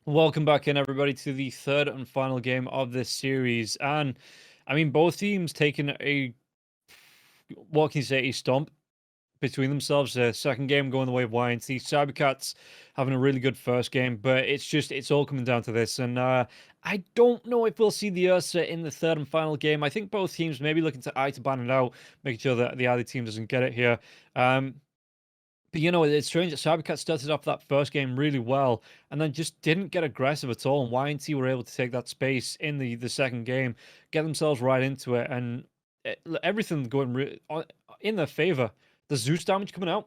Welcome back in, everybody, to the third and final game of this series. And I mean, both teams taking what can you say, a stomp between themselves. The second game going the way of YNT. Cybercats having a really good first game, but it's all coming down to this. And I don't know if we'll see the Ursa in the third and final game. I think both teams may be looking to eye to ban it out, making sure that the other team doesn't get it here. But it's strange that Cybercat started off that first game really well and then just didn't get aggressive at all. And YNT were able to take that space in the second game, get themselves right into it, and everything going in their favor. The Zeus damage coming out,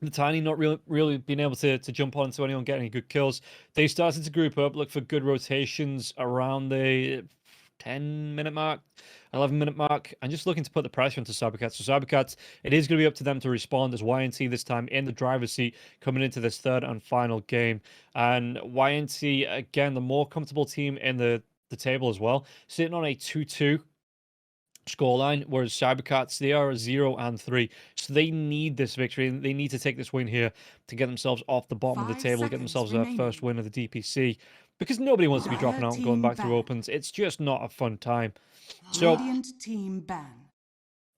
the Tiny not really being able to jump onto anyone, get any good kills. They started to group up, look for good rotations around the 10-minute mark, 11-minute mark, and just looking to put the pressure into Cybercats. So Cybercats, it is going to be up to them to respond as YNT this time in the driver's seat coming into this third and final game. And YNT, again, the more comfortable team in the table as well, sitting on a 2-2 scoreline, whereas Cybercats, they are 0-3. So they need this victory. They need to take this win here to get themselves off the bottom of the table, get themselves their first win of the DPC, because nobody wants to be dropping out and going back through opens. It's just not a fun time. So, team ban.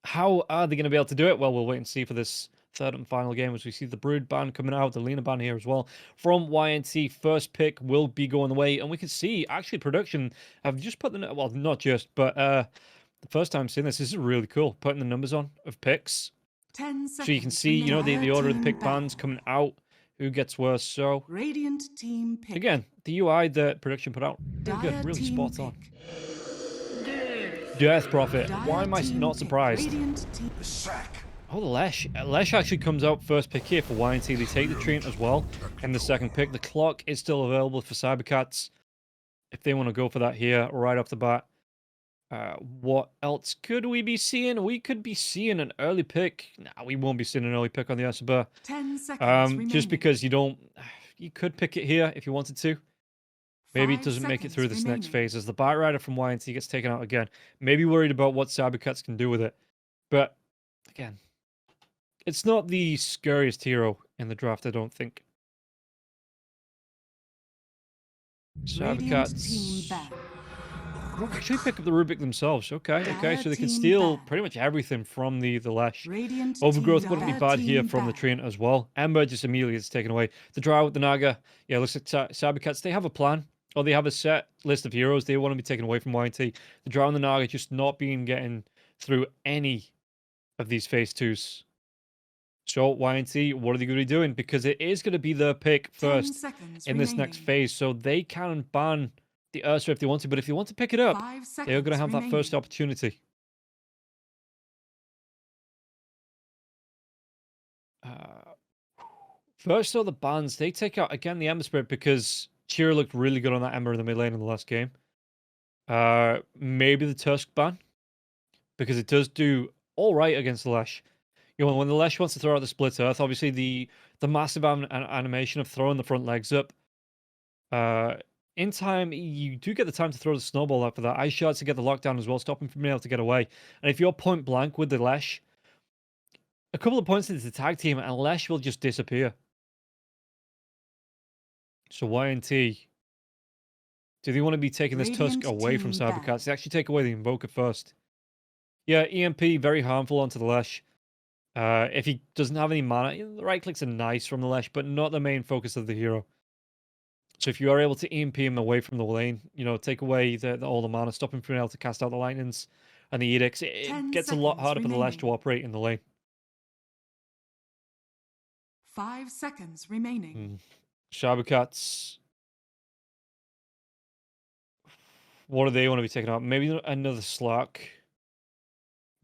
how are they going to be able to do it? Well, we'll wait and see for this third and final game as we see the Brood ban coming out, the Lena ban here as well from YNT. First pick will be going away, and we can see actually production have just put the, well, not just, but the first time seeing this is really cool, putting the numbers on of picks. 10 seconds. So you can see, the order of the pick bans coming out, who gets worse. So, Radiant team pick. again, the UI that production put out, really good, really spot on. Death Prophet. Why am I not surprised? Oh, the Lesh. Lesh actually comes out first pick here for YNT. They take the Treant as well in the second pick. The Clock is still available for Cybercats if they want to go for that here right off the bat. What else could we be seeing? We could be seeing an early pick. Nah, we won't be seeing an early pick on the Ursaba. 10 seconds Just because you could pick it here if you wanted to. Maybe it doesn't make it through this next phase as the Bite Rider from YNT gets taken out again. Maybe worried about what Cybercats can do with it. But, again, it's not the scariest hero in the draft, I don't think. Cybercats actually pick up the Rubik themselves. Okay, so they can steal pretty much everything from the Lesh. Overgrowth wouldn't be bad here from the Treant as well. Ember just immediately gets taken away. The Drow, the Naga, yeah, looks like Cybercats, they have a plan. Or they have a set list of heroes they want to be taken away from YNT. The Drow and the Naga just not being getting through any of these phase 2s. So YNT, what are they going to be doing? Because it is going to be their pick first in this next phase. So they can ban the Ursa if they want to. But if they want to pick it up, they're going to have that first opportunity. First, though, the bans, they take out, again, the Ember Spirit because Chira looked really good on that Ember in the mid lane in the last game. Maybe the Tusk ban, because it does do all right against the Lesh. When the Lesh wants to throw out the Split Earth, obviously the massive animation of throwing the front legs up. In time, you do get the time to throw the snowball out for that. Ice Shards to get the lockdown as well, stop him from being able to get away. And if you're point blank with the Lesh, a couple of points into the tag team, and Lesh will just disappear. So YNT, do they want to be taking this Tusk away from Cybercats? They actually take away the Invoker first. Yeah, EMP, very harmful onto the Lesh. If he doesn't have any mana, the right clicks are nice from the Lesh, but not the main focus of the hero. So if you are able to EMP him away from the lane, take away all the mana, stop him from being able to cast out the lightnings and the edicts, it gets a lot harder for the Lesh to operate in the lane. 5 seconds remaining. Cybercats, what do they want to be taking out? Maybe another Slark.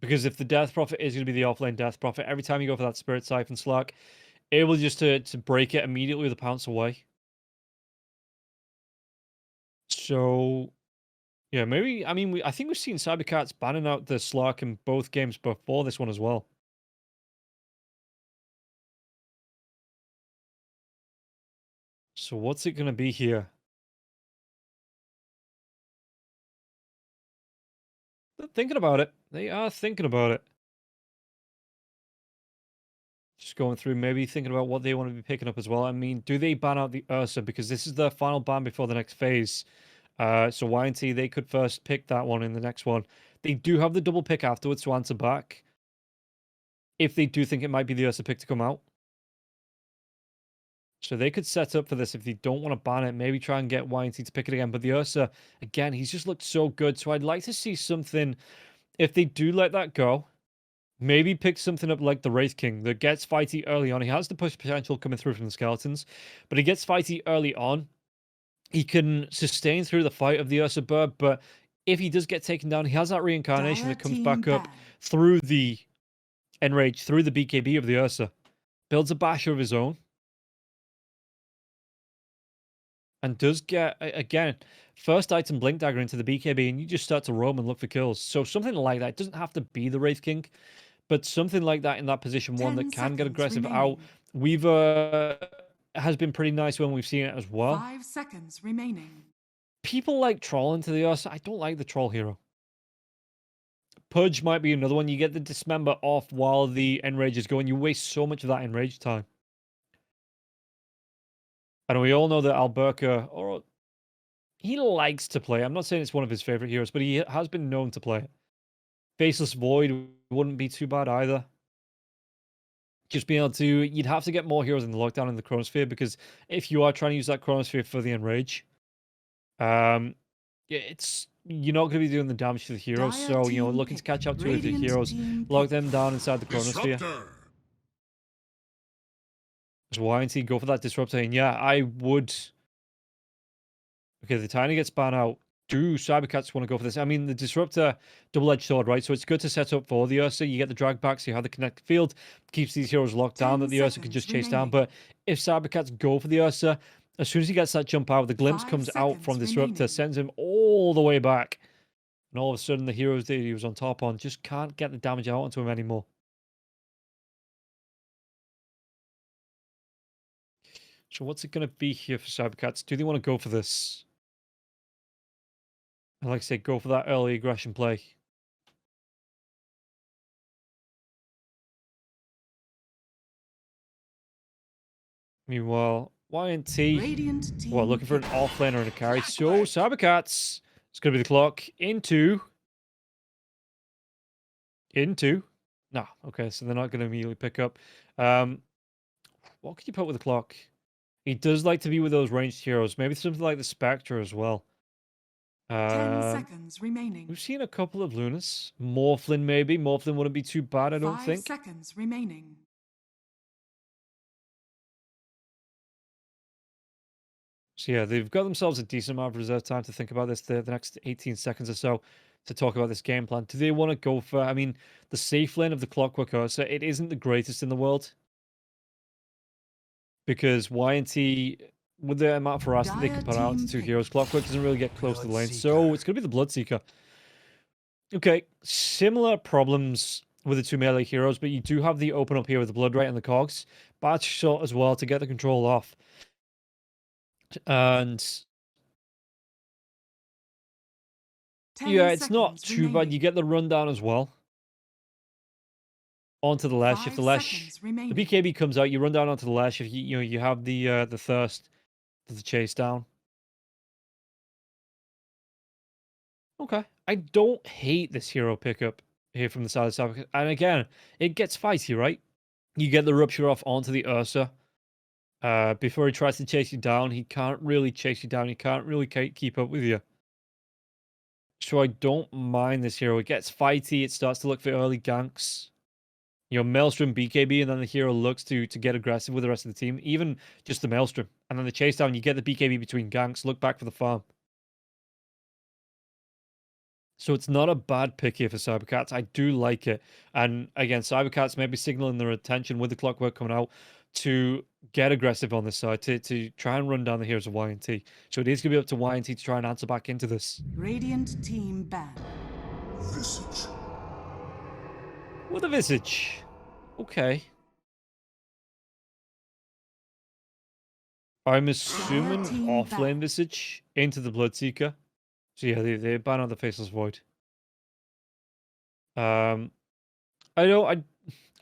Because if the Death Prophet is going to be the offlane Death Prophet, every time you go for that Spirit Siphon Slark, able just to break it immediately with a pounce away. So, yeah, maybe, I think we've seen Cybercats banning out the Slark in both games before this one as well. So what's it going to be here? They're thinking about it. They are thinking about it. Just going through, maybe thinking about what they want to be picking up as well. I mean, do they ban out the Ursa? Because this is the final ban before the next phase. So YNT, they could first pick that one in the next one. They do have the double pick afterwards to answer back, if they do think it might be the Ursa pick to come out. So they could set up for this if they don't want to ban it. Maybe try and get YNT to pick it again. But the Ursa, again, he's just looked so good. So I'd like to see something, if they do let that go, maybe pick something up like the Wraith King that gets fighty early on. He has the push potential coming through from the skeletons, but he gets fighty early on. He can sustain through the fight of the Ursa Bird, but if he does get taken down, he has that reincarnation that comes back up through the Enrage, through the BKB of the Ursa. Builds a basher of his own. And does get, again, first item Blink Dagger into the BKB, and you just start to roam and look for kills. So something like that. It doesn't have to be the Wraith King, but something like that in that position one that can get aggressive out. Weaver has been pretty nice when we've seen it as well. 5 seconds remaining. People like Troll into the Ursa. I don't like the Troll hero. Pudge might be another one. You get the Dismember off while the Enrage is going. You waste so much of that Enrage time. And we all know that Alberca, or he likes to play. I'm not saying it's one of his favorite heroes, but he has been known to play it. Faceless Void wouldn't be too bad either. Just being able to, you'd have to get more heroes in the lockdown in the Chronosphere, because if you are trying to use that Chronosphere for the Enrage, it's, you're not going to be doing the damage to the heroes. So, you know, looking to catch up to the heroes, lock them down inside the Chronosphere. So YNT go for that Disruptor, and yeah, I would. Okay, the Tiny gets banned out. Do cybercats want to go for this? I mean, the Disruptor, double-edged sword, right? So it's good to set up for the Ursa. You get the drag back, so you have the connected field, keeps these heroes locked down that the Ursa can just chase down. But if cybercats go for the Ursa, as soon as he gets that jump out, the glimpse comes out from Disruptor, sends him all the way back, and all of a sudden the heroes that he was on top on just can't get the damage out onto him anymore. So what's it going to be here for cybercats? Do they want to go for this? And like I said, go for that early aggression play. Meanwhile, YNT, well, looking for an offlaner and a carry. So, cybercats, it's going to be the clock into. No, okay, so they're not going to immediately pick up. What could you put with the clock? He does like to be with those ranged heroes. Maybe something like the Spectre as well. 10 seconds remaining. We've seen a couple of Lunas. Morphlin, maybe. Morphlin wouldn't be too bad, I don't think. 5 seconds remaining. So yeah, they've got themselves a decent amount of reserve time to think about this, the next 18 seconds or so, to talk about this game plan. Do they want to go for, I mean, the safe lane of the Clockwork Ursa, it isn't the greatest in the world. Because YNT, with the amount of ferocity they can put out to two heroes, Clockwork doesn't really get close to the lane. So it's going to be the Bloodseeker. Okay, similar problems with the two melee heroes, but you do have the open up here with the Blood Rite and the Cogs. Bad shot as well to get the control off. And yeah, it's not too bad. You get the rundown as well. Onto the Lash. If the Lash, the BKB comes out, you run down onto the Lash. If you have the Thirst to the chase down. Okay, I don't hate this hero pickup here from the side of Cybercat. And again, it gets fighty, right? You get the Rupture off onto the Ursa. Before he tries to chase you down, he can't really chase you down. He can't really keep up with you. So I don't mind this hero. It gets fighty. It starts to look for early ganks. You know, Maelstrom, BKB, and then the hero looks to get aggressive with the rest of the team. Even just the Maelstrom. And then the chase down, you get the BKB between ganks. Look back for the farm. So it's not a bad pick here for Cybercats. I do like it. And again, Cybercats may be signaling their attention with the Clockwork coming out to get aggressive on this side, to try and run down the heroes of YNT. So it is going to be up to YNT to try and answer back into this. Radiant team ban. Visage. With a Visage. Okay. I'm assuming offlane Visage into the Bloodseeker. So yeah, they ban out the Faceless Void. I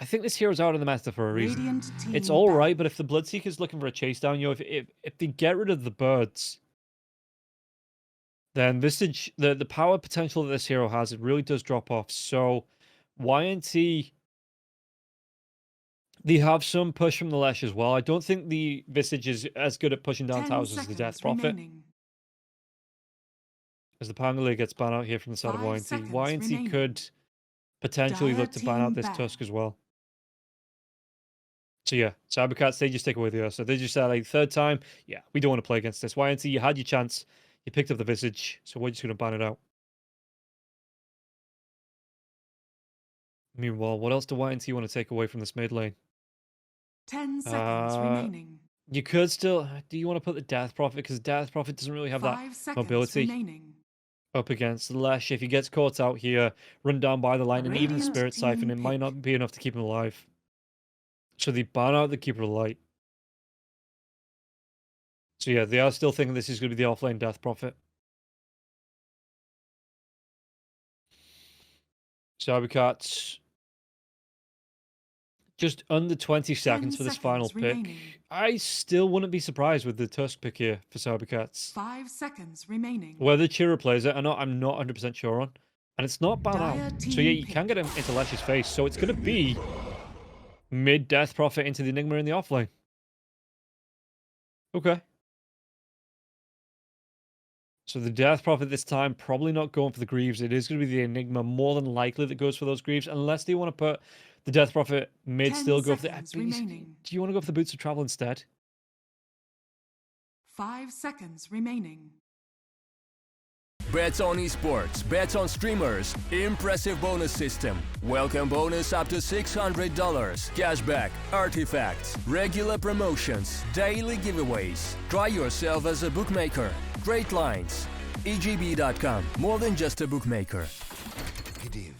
I think this hero's out of the meta for a reason. Radiant team It's all right, ban. but if the Bloodseeker's looking for a chase down, you know, if they get rid of the birds, then Visage, the power potential that this hero has, it really does drop off. So YNT, they have some push from the Lesh as well. I don't think the Visage is as good at pushing down 10 towers as the seconds Death Prophet. remaining. As the Pangolier gets banned out here from the side of 5 YNT. seconds YNT remaining. could potentially Dire look to ban out team this ban. Tusk as well. So yeah, Cybercats, they just take away the Ursa. They just said, like, third time, yeah, we don't want to play against this. YNT, you had your chance. You picked up the Visage, so we're just going to ban it out. Meanwhile, what else do YNT want to take away from this mid lane? 10 seconds remaining. You could still... Do you want to put the Death Prophet? Because Death Prophet doesn't really have that 5 seconds mobility remaining. up against the Lesh. If he gets caught out here, run down by the line, and even the Radiant Spirit Siphon, team it might pick. not be enough to keep him alive. So they ban out the Keeper of Light. So yeah, they are still thinking this is going to be the offlane Death Prophet. Cybercats. Just under 20 seconds for this final pick. remaining. I still wouldn't be surprised with the Tusk pick here for Cybercats. 5 seconds remaining. Whether Chira plays it, I'm not 100% sure on. And it's not ban Dire out. team So yeah, you pick. can get him into Lesh's face. So it's going to be mid-Death Prophet into the Enigma in the offlane. Okay. So the Death Prophet this time, probably not going for the Greaves. It is going to be the Enigma, more than likely, that goes for those Greaves. Unless they want to put the Death Prophet mid, 10 still go for the... seconds remaining. Do you want to go for the Boots of Travel instead? 5 seconds remaining. Bets on esports, bets on streamers, impressive bonus system. Welcome bonus up to $600. Cashback, artifacts, regular promotions, daily giveaways. Try yourself as a bookmaker. Great lines. EGB.com, more than just a bookmaker. Negative.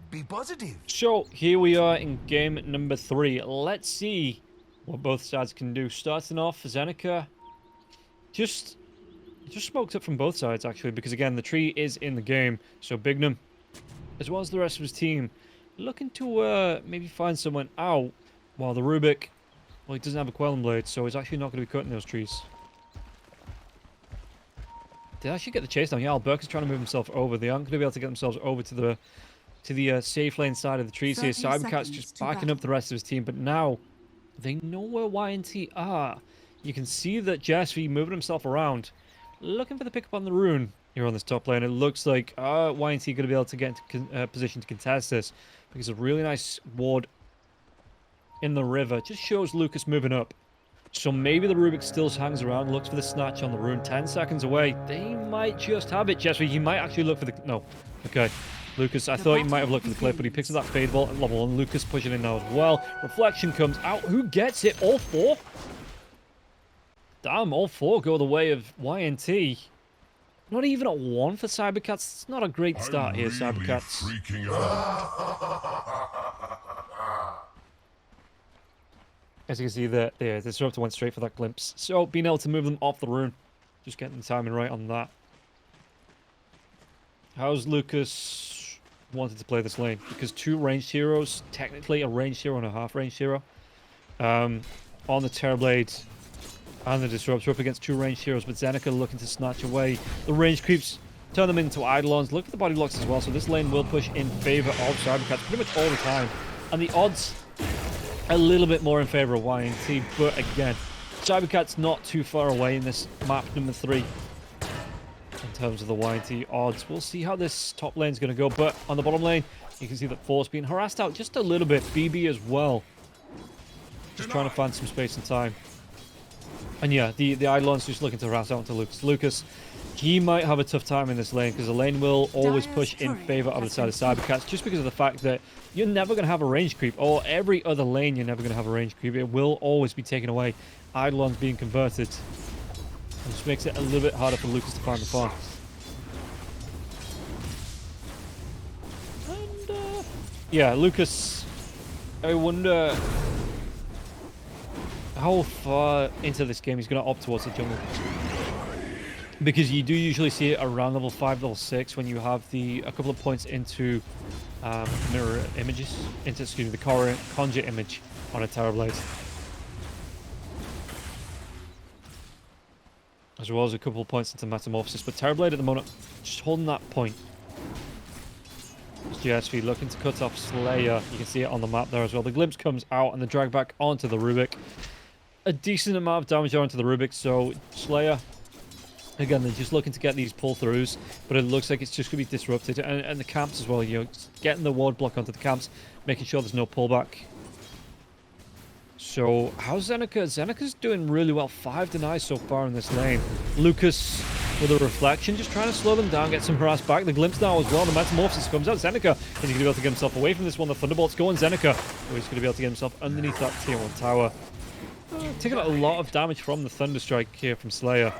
Be positive. So here we are in game number 3. Let's see what both sides can do. Starting off, Zeneca just smoked up from both sides, actually, because again, the tree is in the game. So Bignum, as well as the rest of his team, looking to maybe find someone out, while the Rubik, well, he doesn't have a Quelling Blade, so he's actually not going to be cutting those trees. Did I actually get the chase down? Yeah, Alberk is trying to move himself over. They aren't going to be able to get themselves over to the safe lane side of the trees here. 30 Cybercat's just seconds to backing up battle. the rest of his team, but now they know where YNT are. You can see that Jesvi moving himself around, looking for the pickup on the rune here on this top lane. It looks like YNT going to be able to get into position to contest this, because a really nice ward in the river just shows Lucas moving up. So maybe the Rubik still hangs around, looks for the snatch on the rune. 10 seconds away. They might just have it. Jesvi, he might actually look for the... No. Okay. Lucas, I thought he might have looked for the clip, but he picks up that Fade Vault at level 1. Lucas pushing in now as well. Reflection comes out. Who gets it? All 4? Damn, all 4 go the way of YNT. Not even at 1 for Cybercats. It's not a great start here, Cybercats. Freaking out. As you can see, the Disruptor went straight for that glimpse. So, being able to move them off the rune. Just getting the timing right on that. How's Lucas wanted to play this lane? Because 2 ranged heroes, technically a ranged hero and a half ranged hero. On the Terrorblade and the Disruptor up against 2 ranged heroes, but Zeneca looking to snatch away the range creeps, turn them into Eidolons. Look for the body blocks as well, so this lane will push in favor of Cybercats pretty much all the time. And the odds a little bit more in favor of YNT, but again, Cybercats not too far away in this map number 3 in terms of the YNT odds. We'll see how this top lane is going to go, but on the bottom lane, you can see that Force being harassed out just a little bit. BB as well. Just trying to find some space and time. And yeah, the Eidolon's just looking to harass out into Lucas. Lucas, he might have a tough time in this lane, because the lane will always push in favor of the side of Cybercats, just because of the fact that you're never going to have a range creep, or every other lane you're never going to have a range creep. It will always be taken away. Eidolon's being converted. And just makes it a little bit harder for Lucas to find the farm. And, yeah, Lucas, I wonder how far into this game he's going to opt towards the jungle. because you do usually see it around level 5, level 6 when you have a couple of points into mirror images, into, excuse me, the conjure image on a Terror Blade. As well as a couple of points into Metamorphosis, but Terror Blade at the moment, just holding that point. GSV looking to cut off Slayer. You can see it on the map there as well. The glimpse comes out and the drag back onto the Rubik. A decent amount of damage onto the Rubik, so Slayer, again, they're just looking to get these pull-throughs, but it looks like it's just going to be disrupted. And the camps as well, you know, getting the ward block onto the camps, making sure there's no pullback. So, how's Zeneca? Zeneca's doing really well. 5 denies so far in this lane. Lucas with a reflection, just trying to slow them down, get some harass back. The glimpse now as well. The Metamorphosis comes out. Zeneca is going to be able to get himself away from this one. The Thunderbolts go on Zeneca. Oh, he's going to be able to get himself underneath that tier 1 tower. Taking a lot of damage from the Thunderstrike here from Slayer.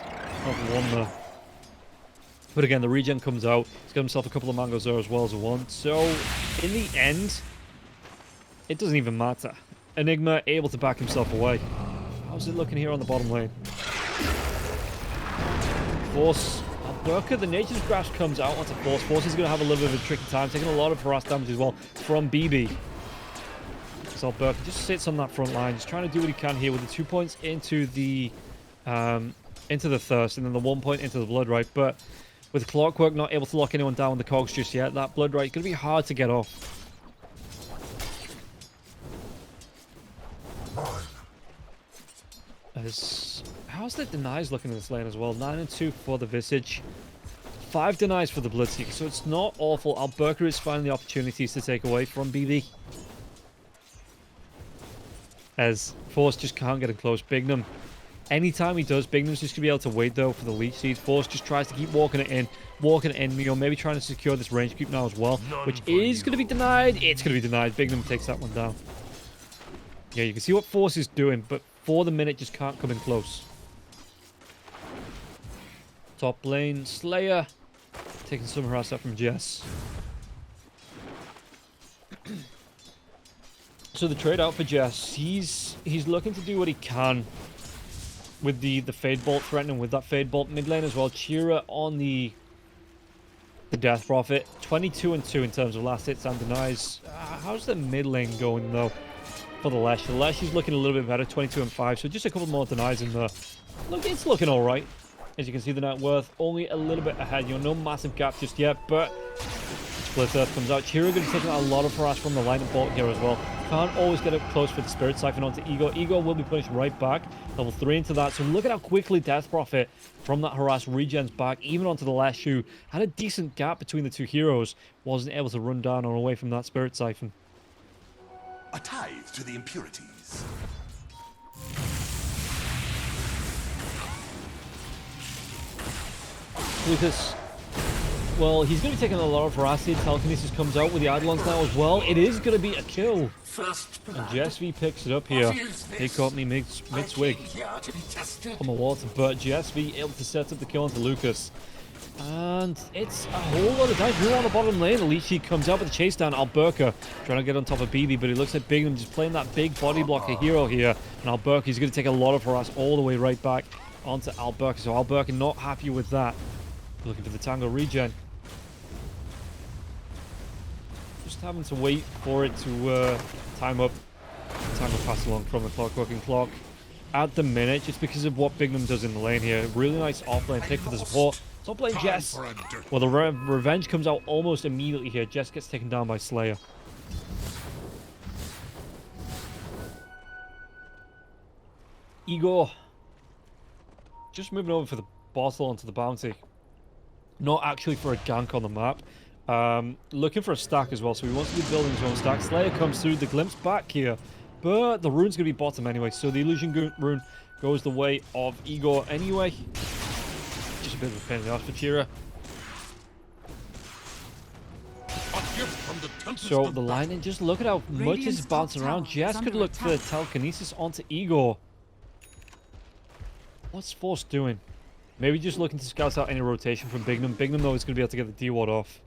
Not one there. But again, the regen comes out. He's got himself a couple of mangoes there as well as a 1. So, in the end, it doesn't even matter. Enigma able to back himself away. How's it looking here on the bottom lane? Force. Alberca, the Nature's Grasp comes out onto Force. Force is going to have a little bit of a tricky time, taking a lot of harass damage as well from BB. So Alberca just sits on that front line, just trying to do what he can here with the 2 points into the Thirst, and then the 1 point into the Blood Right. But with Clockwork not able to lock anyone down with the cogs just yet, that Blood Right is going to be hard to get off. How's the denies looking in this lane as well? 9 and 2 for the Visage. 5 denies for the Bloodseeker, so it's not awful. Alberca is finding the opportunities to take away from BB. As Force just can't get him close. Bignum, anytime he does, Bignum's just going to be able to wait though for the Leech Seed. Force just tries to keep walking it in, you know, maybe trying to secure this range creep now as well, which is going to be denied. It's going to be denied. Bignum takes that one down. Yeah, you can see what Force is doing, but for the minute just can't come in close. Top lane, Slayer taking some harass up from Jess. So the trade out for Jess, he's looking to do what he can with the Fade Bolt, threatening with that Fade Bolt mid lane as well. Chira on the Death Prophet, 22 and 2 in terms of last hits and denies. How's the mid lane going though for the Lesh? The Lesh is looking a little bit better, 22 and 5, so just a couple more denies in there. Look, it's looking all right. As you can see, the net worth only a little bit ahead. You know, no massive gap just yet, but Split Earth comes out. Chira going to be taking a lot of harass from the line of bolt here as well. Can't always get up close for the Spirit Siphon onto Ego. Ego will be punished right back. Level 3 into that. So look at how quickly Death Prophet from that harass regens back, even onto the Lash, who had a decent gap between the two heroes. Wasn't able to run down or away from that Spirit Siphon. A tithe to the impurities. Lucas, well, he's going to be taking a lot of veracity. Telekinesis comes out with the Eidolons now as well. It is going to be a kill. And GSV picks it up here. They caught me mid-swig on the water, but GSV able to set up the kill onto Lucas. And it's a whole lot of damage. We're on the bottom lane. Alici comes out with a chase down. Alberca trying to get on top of BB, but it looks like Bignum just playing that big body blocker hero here. And Alberca is going to take a lot of harass all the way right back onto Alberca. So Alberca not happy with that. Looking for the Tango regen. Just having to wait for it to time up. Tango pass along from the Clockworking Clock at the minute, just because of what Bignum does in the lane here. Really nice offlane pick for the support. Top lane Jess. Well, the revenge comes out almost immediately here. Jess gets taken down by Slayer. Igor. Just moving over for the bottle onto the bounty. Not actually for a gank on the map. Looking for a stack as well, so he wants to be building his own stack. Slayer comes through, the glimpse back here, but the rune's going to be bottom anyway, so the illusion rune goes the way of Igor anyway. Just a bit of a pain in the ass for Chira. So the line, and just look at how much is bouncing around. Jess could look for telekinesis onto Igor. What's Force doing? Maybe just looking to scout out any rotation from Bignum. Bignum, though, is going to be able to get the D-ward off.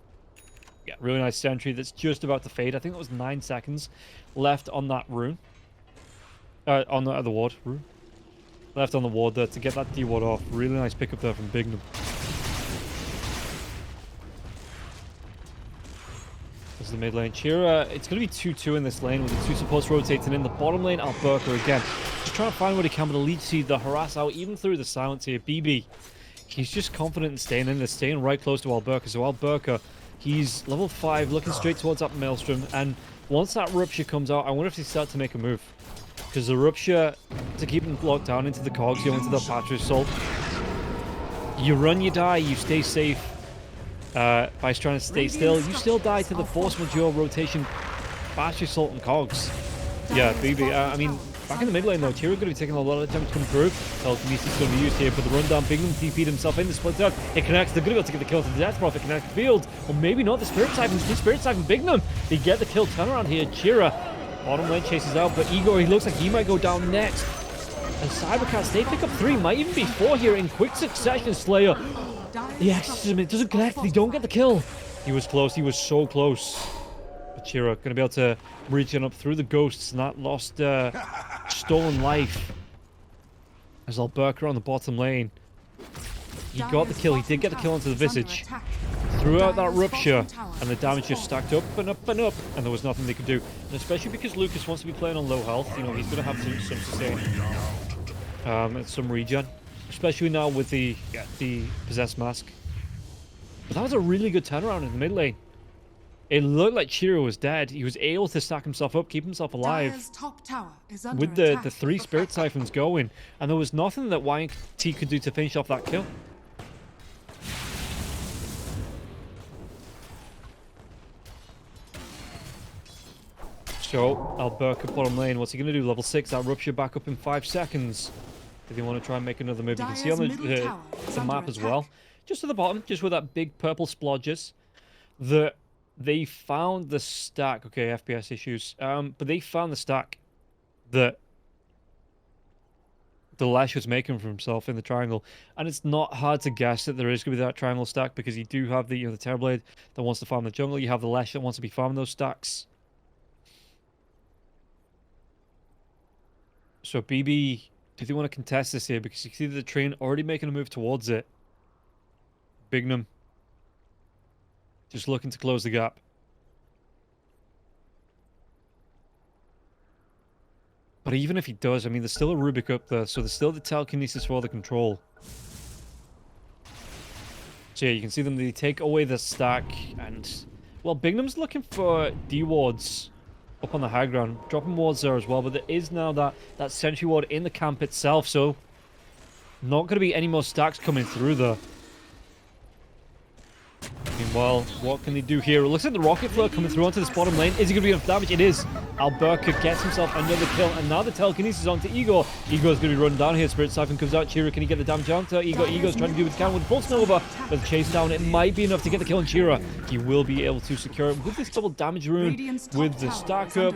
Yeah, really nice sentry that's just about to fade. I think that was 9 seconds left on that rune. On the other ward rune. left on the ward there to get that D-ward off. Really nice pickup there from Bignum. This is the mid lane. Chira, it's going to be 2-2 in this lane with the two supports rotating in. The bottom lane, Alberca again. Just trying to find what he can with the lead seed, the harass out, even through the silence here. BB, he's just confident in staying in there, staying right close to Alberca. So Alberca, he's level 5, looking straight towards that Maelstrom. And once that Rupture comes out, I wonder if they start to make a move. Because the Rupture, to keep them locked down into the cogs, you into the Patch Assault. You run, you die, you stay safe. By trying to stay still, you still die to the Force Majeure rotation, Patch Assault and cogs. Yeah, BB, I mean, back in the mid lane though, Tira going to be taking a lot of damage to come through. Telekinesis going to be used here for the rundown. Bignum TP'd himself in the split down. It connects. They're going to be able to get the kill to the Death Prophet. Connect the field. Or maybe not. The Spirit Siphons. The Spirit Siphon Bignum. They get the kill turnaround here. Chira, bottom lane chases out, but Igor, he looks like he might go down next. And cybercats, they pick up 3, might even be 4 here in quick succession. Slayer, the exorcism, it doesn't connect. They don't get the kill. He was close. He was so close. But Chira going to be able to reach in up through the ghosts and that lost stolen life. As Alberca on the bottom lane. He got the kill. He did get the kill onto the Visage. Threw out that Rupture, and the damage just stacked up and up and up, and there was nothing they could do. And especially because Lucas wants to be playing on low health, you know, he's going to have some sustain and some regen. Especially now with the Possessed Mask. But that was a really good turnaround in the mid lane. It looked like Chiro was dead. He was able to stack himself up, keep himself alive. Top tower is under With the 3 Spirit Siphons going. And there was nothing that YNT could do to finish off that kill. So, Alberca bottom lane, what's he going to do? Level 6, that Rupture back up in 5 seconds. If you want to try and make another move, you can see on the map as well. Just to the bottom, just where that big purple splodges. They found the stack. Okay, FPS issues. But they found the stack that the Lash was making for himself in the triangle. And it's not hard to guess that there is going to be that triangle stack because you do have the, the Terrorblade that wants to farm the jungle. You have the Lash that wants to be farming those stacks. So BB, do they want to contest this here? Because you can see the train already making a move towards it. Bignum just looking to close the gap. But even if he does, I mean, there's still a Rubik up there, so there's still the telekinesis for the control. So yeah, you can see them, they take away the stack, and... Well, Bignum's looking for D-wards up on the high ground, dropping wards there as well, but there is now that sentry ward in the camp itself, so not going to be any more stacks coming through there. Meanwhile, what can they do here? It looks like the rocket flare coming through onto this bottom lane. Is he going to be enough damage? It is. Alberca gets himself another kill, and now the telekinesis onto Igor. Igor's going to be run down here. Spirit Siphon comes out. Chira, can he get the damage onto Igor? Igor's trying to do what he can with Pulse Nova, but the chase down, it might be enough to get the kill on Chira. He will be able to secure it with this double damage rune, with the stack up.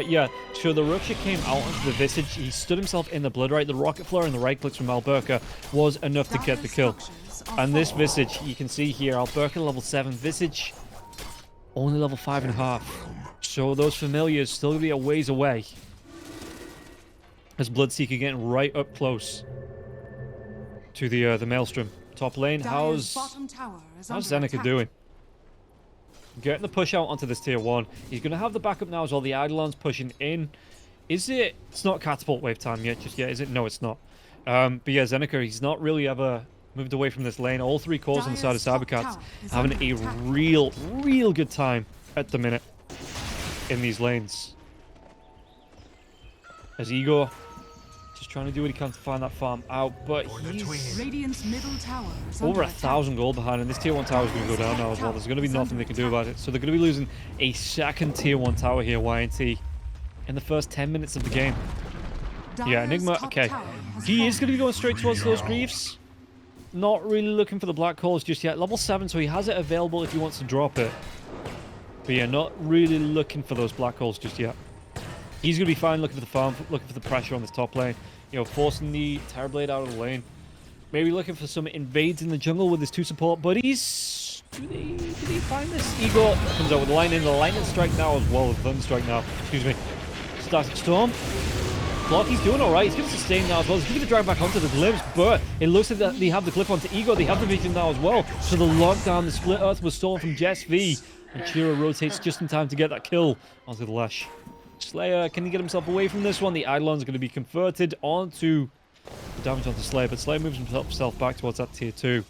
Yeah, so the Rupture came out onto the Visage. He stood himself in the Blood Right. The rocket flare and the right clicks from Alberca was enough to get the kill. And this Visage, you can see here, Alberca level 7, Visage only level 5.5. So those familiars still going to be a ways away. As Bloodseeker getting right up close to the Maelstrom. Top lane, how's Zeneca doing? Getting the push out onto this tier 1. He's going to have the backup now as well. The Eidolon's pushing in. Is it? It's not catapult wave time yet, just yet, is it? No, it's not. But yeah, Zeneca, he's not really ever moved away from this lane. All 3 cores on the side of cybercats having a real good time at the minute in these lanes. As Igor just trying to do what he can to find that farm out, but he's over 1,000 gold behind, and this tier 1 tower is going to go down now as well. There's going to be nothing they can do about it. So they're going to be losing a second tier 1 tower here, YNT, in the first 10 minutes of the game. Yeah, Enigma, okay. He is going to be going straight towards those Greaves. Not really looking for the black holes just yet. Level 7, so he has it available if he wants to drop it. But yeah, not really looking for those black holes just yet. He's going to be fine looking for the farm, looking for the pressure on this top lane. You know, forcing the Terrorblade out of the lane. Maybe looking for some invades in the jungle with his 2 support buddies. Do they find this? Igor comes out with the lightning strike now as well as thunder strike now. Excuse me. Static Storm. clock. He's doing all right. He's going to sustain now as well. He's going to drive back onto the glimpse, but it looks like that they have the clip onto Ego. They have the vision now as well. So the lockdown, the split earth was stolen from Jess V. And Chira rotates just in time to get that kill onto the Lash. Slayer, can he get himself away from this one? The Eidolon's going to be converted onto the damage onto Slayer, but Slayer moves himself back towards that tier 2.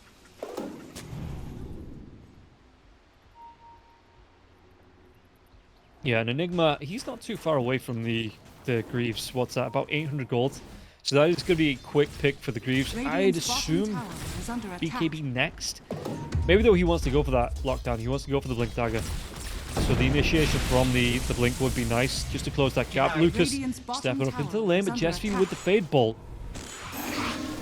Yeah, and Enigma, he's not too far away from the Greaves. What's that? About 800 gold. So that is going to be a quick pick for the Greaves. I'd assume BKB next. Maybe though he wants to go for that lockdown. He wants to go for the Blink Dagger. So the initiation from the Blink would be nice, just to close that gap. Lucas stepping up into the lane, but Jesfi with the Fade Bolt.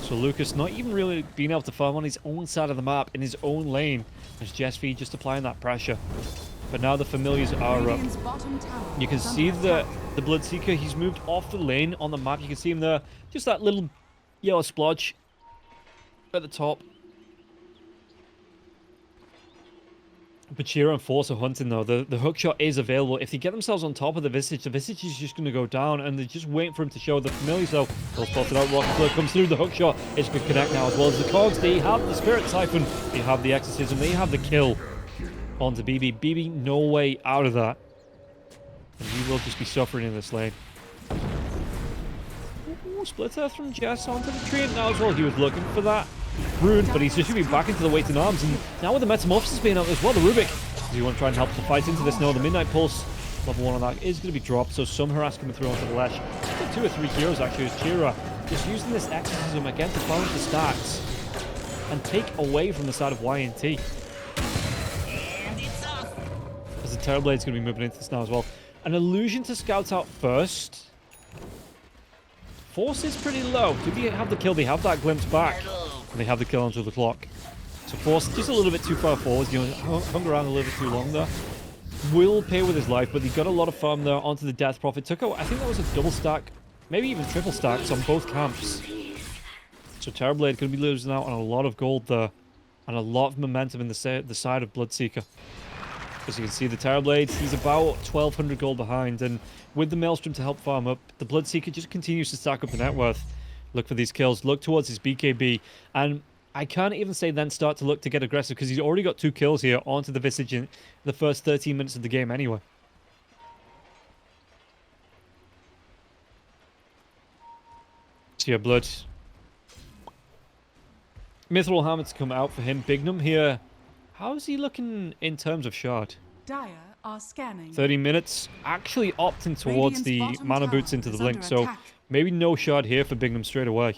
So Lucas not even really being able to farm on his own side of the map, in his own lane, as Jesfi just applying that pressure. But now the familiars are up. You can see the Bloodseeker, he's moved off the lane on the map. You can see him there, just that little yellow splodge at the top. Bachira and Force are hunting though. The hookshot is available. If they get themselves on top of the Visage is just going to go down, and they're just waiting for him to show the familiars though. They'll spot it out. Rocket Flare comes through. The hookshot is going to connect now, as well as the Cogs. They have the Spirit Siphon. They have the Exorcism. They have the kill onto BB. BB, no way out of that. And he will just be suffering in this lane. Ooh, split earth from Jess onto the tree now as well. He was looking for that rune, but he's just going to be back into the waiting arms. And now with the Metamorphosis being out as well, the Rubik. Do you want to try and help the fight into this? No, the Midnight Pulse, level 1 on that, is going to be dropped. So some harass coming through onto the Lash. 2 or 3 heroes actually, as Chira just using this Exorcism again to balance the stacks and take away from the side of YNT. As the Terrorblade's going to be moving into this now as well. An illusion to scout out first. Force is pretty low. Do they have the kill? They have that glimpse back. And they have the kill onto the clock. So Force just a little bit too far forward. You know, hung around a little bit too long there. Will pay with his life, but he got a lot of farm there onto the Death Prophet. Took out, I think that was a double stack, maybe even triple stacks on both camps. So Terrorblade going to be losing out on a lot of gold there. And a lot of momentum in the side of Bloodseeker. As you can see, the Terrorblade, he's about 1,200 gold behind. And with the Maelstrom to help farm up, the Bloodseeker just continues to stack up the net worth. Look for these kills. Look towards his BKB. And I can't even say then start to look to get aggressive, because he's already got 2 kills here onto the Visage in the first 13 minutes of the game anyway. So yeah, Blood. Mithril Hammer to come out for him. Bignum here. How's he looking in terms of shard? Dire are scanning. 30 minutes. Actually opting towards the mana boots into the blink. So maybe no shard here for Bignum straight away.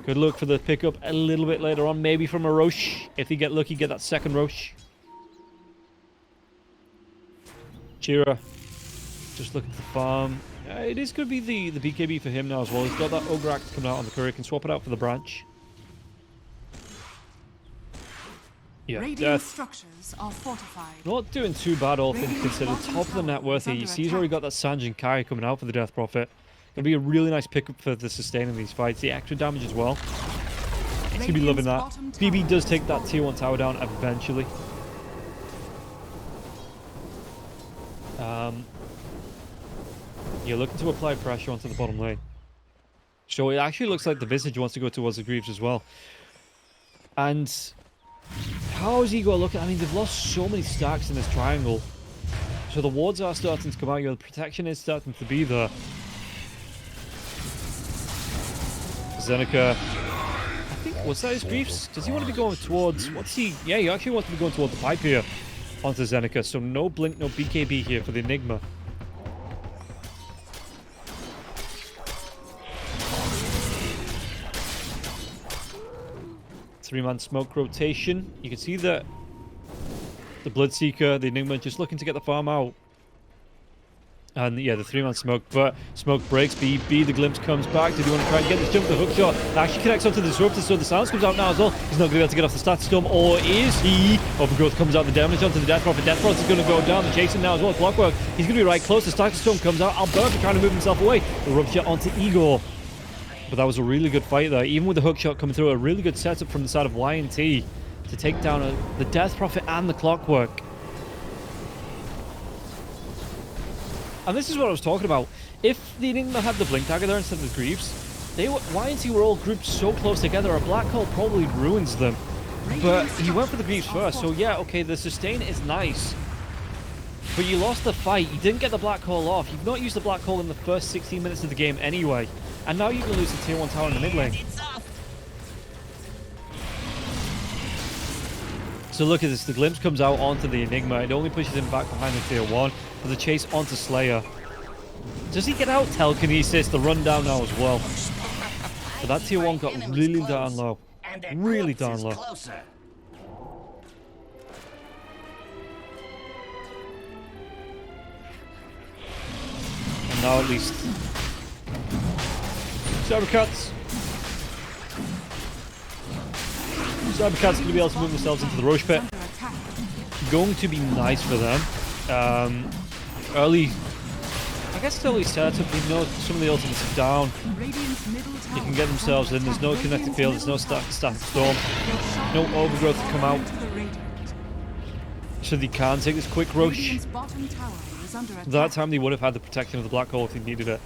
Good luck for the pickup a little bit later on. Maybe from a Roche. If you get lucky, get that second Roche. Chira. Just looking to farm. It is going to be the BKB for him now as well. He's got that Ogre Axe coming out on the courier. Can swap it out for the branch. Yeah, Radiant structures are fortified. Not doing too bad, all things considered. Top of the net worth here. You see he's already got that Sanjin Kai coming out for the Death Prophet. Gonna be a really nice pickup for the sustain in these fights. The extra damage as well. He's gonna be loving that. BB does take that tier 1 tower down eventually. You're looking to apply pressure onto the bottom lane. So it actually looks like the Visage wants to go towards the Greaves as well. And how is he going to look at? I mean, they've lost so many stacks in this triangle. So the wards are starting to come out. The protection is starting to be there. Zeneca, I think, was that his Greaves? Does he want to be going towards, what's he? Yeah, he actually wants to be going towards the pipe here onto Zeneca. So no blink, no BKB here for the Enigma. Three-man smoke rotation. You can see that the Bloodseeker, the Enigma, just looking to get the farm out. And yeah, the 3-man smoke, but smoke breaks. BB, the glimpse comes back. Did he want to try and get this jump? The hook shot actually connects onto the disruptor, so the silence comes out now as well. He's not going to be able to get off the status storm, or is he? Overgrowth comes out, the damage onto the Death Prophet. Death Prophet is going to go down. The chasing now as well. Clockwork, he's going to be right close. The status storm comes out. Alberta trying to move himself away. The rub shot onto Igor. But that was a really good fight there. Even with the hook shot coming through, a really good setup from the side of YNT to take down the Death Prophet and the Clockwork. And this is what I was talking about. If the Enigma had the Blink Dagger there instead of the Greaves, YNT were all grouped so close together, a Black Hole probably ruins them. But he went for the Greaves first, so yeah, okay, the sustain is nice. But you lost the fight, you didn't get the Black Hole off. You've not used the Black Hole in the first 16 minutes of the game anyway. And now you can lose the tier 1 tower in the mid lane. So look at this, the Glimpse comes out onto the Enigma. It only pushes him back behind the tier 1 for the chase onto Slayer. Does he get out? Telekinesis, the rundown now as well. But that tier 1 got really darn low. Really darn low. And now at least cybercats. Cybercats going to be able to move themselves into the Roche pit. Going to be nice for them. Early, I guess it's early setup. They know some of the ultimates are down. They can get themselves in. There's no kinetic field. There's no static storm. No overgrowth to come out. So they can take this quick rush. That time they would have had the protection of the Black Hole if they needed it.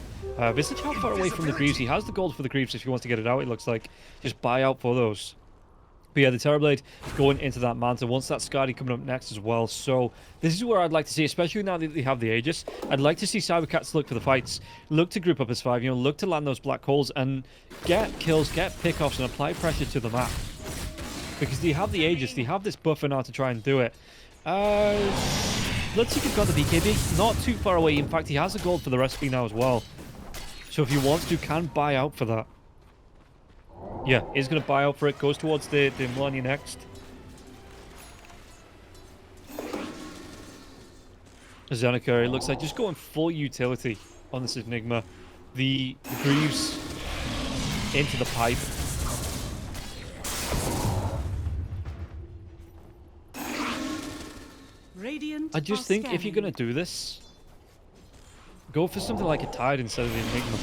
Visage how far away from the Greaves. He has the gold for the Greaves if he wants to get it out, it looks like. Just buy out for those. But yeah, the Terrorblade going into that Manta. Once that Skadi coming up next as well. So this is where I'd like to see, especially now that they have the Aegis, I'd like to see Cybercats look for the fights. Look to group up as 5, look to land those Black Holes and get kills, get pickoffs and apply pressure to the map. Because they have the Aegis, they have this buffer now to try and do it. Let's see if he's got the BKB. Not too far away. In fact, he has the gold for the recipe now as well. So if he wants to, can buy out for that. Yeah, is going to buy out for it. Goes towards the Millennia next. Zeneca, it looks like just going full utility on this Enigma. The Greaves into the pipe. I just think if you're going to do this, go for something like a Tide instead of the Enigma.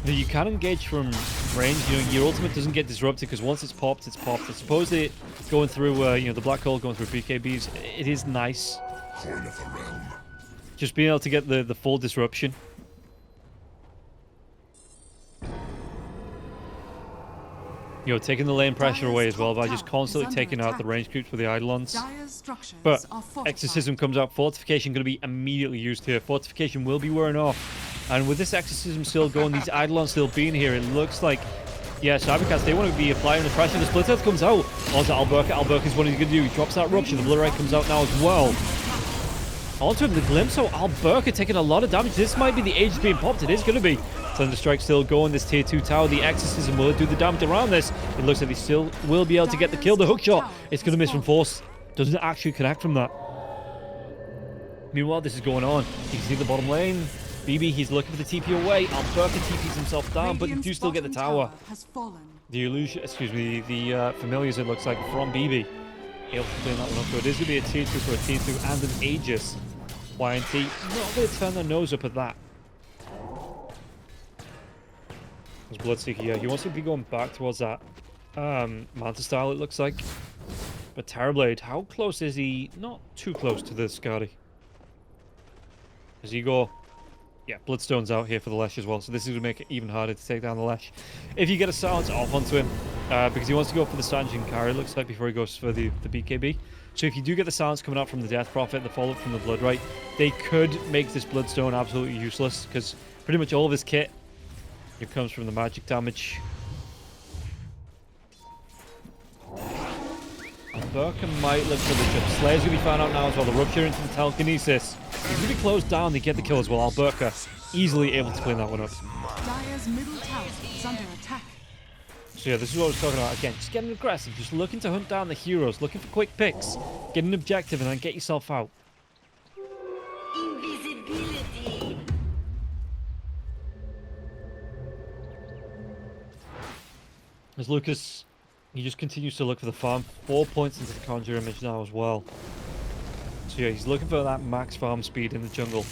You can engage from range. Your ultimate doesn't get disrupted because once it's popped, it's popped. I suppose it going through, the Black Hole going through BKBs, it is nice. Horn of the realm. Just being able to get the full disruption. Taking the lane pressure away as well by just constantly taking out the range creeps with the Eidolons. But Exorcism comes out. Fortification going to be immediately used here. Fortification will be wearing off. And with this Exorcism still going, these Eidolons still being here, it looks like, yeah, Cybercats, they want to be applying the pressure. The Split Earth comes out onto Alberca. Alberca's what he's going to do. He drops that Rupture. The Blood Ray comes out now as well. Onto him, the Glimpse. So Alberca taking a lot of damage. This might be the Aegis being popped. It is going to be. Thunderstrike still going. This tier 2 tower. The Exorcism will do the damage around this. It looks like he still will be able to get the kill. The hook shot. It's going to miss from force. Doesn't actually connect from that. Meanwhile, this is going on. You can see the bottom lane. BB, he's looking for the TP away. Alberca TPs himself down, but you do still get the tower. The illusion, the familiars, it looks like, from BB. Able to clean that one up. So it is going to be a tier 2 for a tier 2 and an Aegis. YNT not going to turn their nose up at that. There's Bloodseeker here. He wants to be going back towards that Manta style, it looks like. But Terrorblade, how close is he? Not too close to the Skadi. As he go... Yeah, Bloodstone's out here for the Lesh as well, so this is going to make it even harder to take down the Lesh. If you get a silence off onto him, because he wants to go for the Sanjin carry, it looks like, before he goes for the BKB. So if you do get the silence coming out from the Death Prophet, the follow-up from the Blood Right, they could make this Bloodstone absolutely useless, because pretty much all of his kit here comes from the magic damage. Alberca might look for the trip. Slayer's going to be found out now as well. The Rupture into the Telekinesis. He's going to be closed down. They get the kill as well. Alberca easily able to clean that one up. Dire's middle tower is under attack. So yeah, this is what I was talking about. Again, just getting aggressive. Just looking to hunt down the heroes. Looking for quick picks. Get an objective and then get yourself out. Invisibility. As Lucas... He just continues to look for the farm. 4 points into the Conjure image now as well. So yeah, he's looking for that max farm speed in the jungle.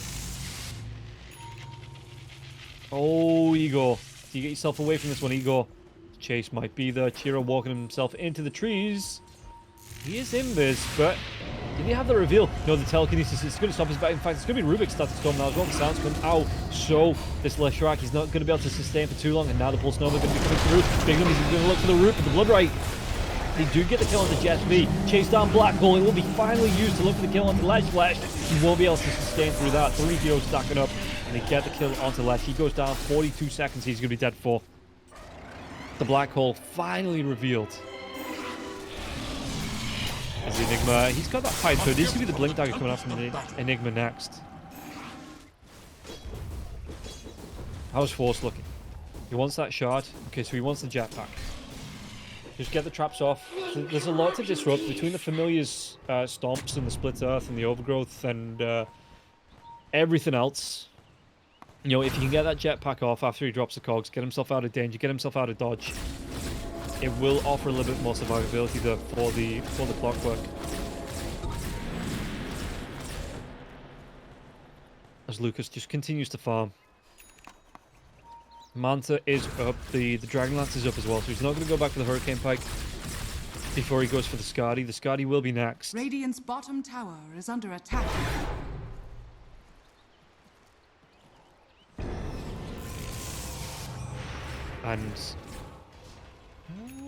Oh, Igor. Do you get yourself away from this one, Igor? Chase might be there. Chiro walking himself into the trees. He is invis, but Did he have the reveal? No, the telekinesis is going to stop us, but in fact, it's going to be Rubik's starting to storm now as well. The sounds come out. So, this Leshrac, he's not going to be able to sustain for too long, and now the Pulse Nova going to be coming through. Big Numbers is going to look for the root, but the Blood Right. They do get the kill on the Jet V. Chase down Black Hole. It will be finally used to look for the kill onto Lesh. He won't be able to sustain through that. 3 heroes stacking up, and they get the kill onto Lesh. He goes down 42 seconds. He's going to be dead for. The Black Hole finally revealed. As the Enigma, he's got that pipe, so this could be the Blink Dagger coming out from the Enigma next. How's Force looking? He wants that shard. Okay, so he wants the jetpack. Just get the traps off. So there's a lot to disrupt between the Familiar's stomps and the Split Earth and the Overgrowth and everything else. You know, if you can get that jetpack off after he drops the cogs, get himself out of danger, get himself out of dodge, it will offer a little bit more survivability there for the Clockwork. As Lucas just continues to farm. Manta is up, the Dragon Lance is up as well, so he's not going to go back for the Hurricane Pike before he goes for the Skadi. The Skadi will be next. Radiant's bottom tower is under attack. And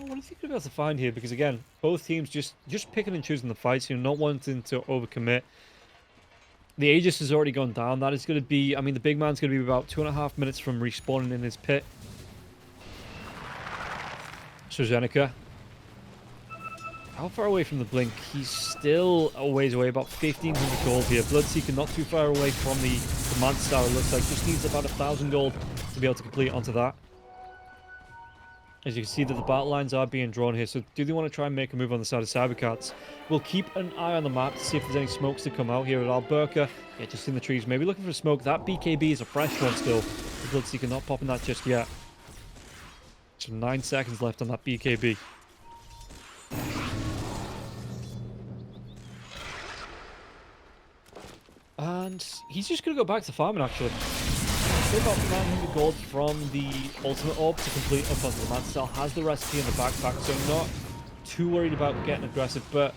what do you think we're about to find here? Because again, both teams just picking and choosing the fights, you know, not wanting to overcommit. The Aegis has already gone down. That is going to be, I mean, the big man's going to be about 2.5 minutes from respawning in his pit. So Zeneca, how far away from the Blink? He's still a ways away, about 1,500 gold here. Bloodseeker not too far away from the Manta Star, it looks like. Just needs about 1,000 gold to be able to complete onto that. As you can see that the battle lines are being drawn here, so do they want to try and make a move on the side of Cybercats? We'll keep an eye on the map to see if there's any smokes to come out here at Alberca. Yeah, just in the trees, maybe looking for smoke. That BKB is a fresh one still. The Bloodseeker not popping that just yet. So 9 seconds left on that BKB. And he's just going to go back to farming, actually. About 900 gold from the ultimate orb to complete up onto the Manta Cell. Has the recipe in the backpack, so not too worried about getting aggressive. But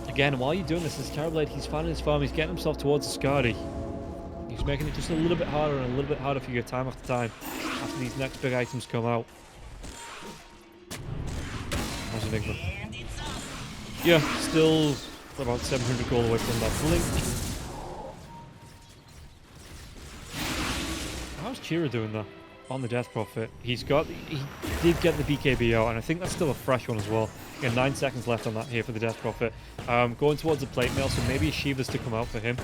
again, while you're doing this, as Terrorblade, he's finding his farm, he's getting himself towards the Skadi. He's making it just a little bit harder and a little bit harder for you time after time after these next big items come out. How's Enigma? Yeah, still about 700 gold away from that Blink. How's Chira doing that on the Death Prophet? He did get the BKB out, and I think that's still a fresh one as well. Again, 9 seconds left on that here for the Death Prophet. Going towards the plate mail, so maybe a Shiva's to come out for him.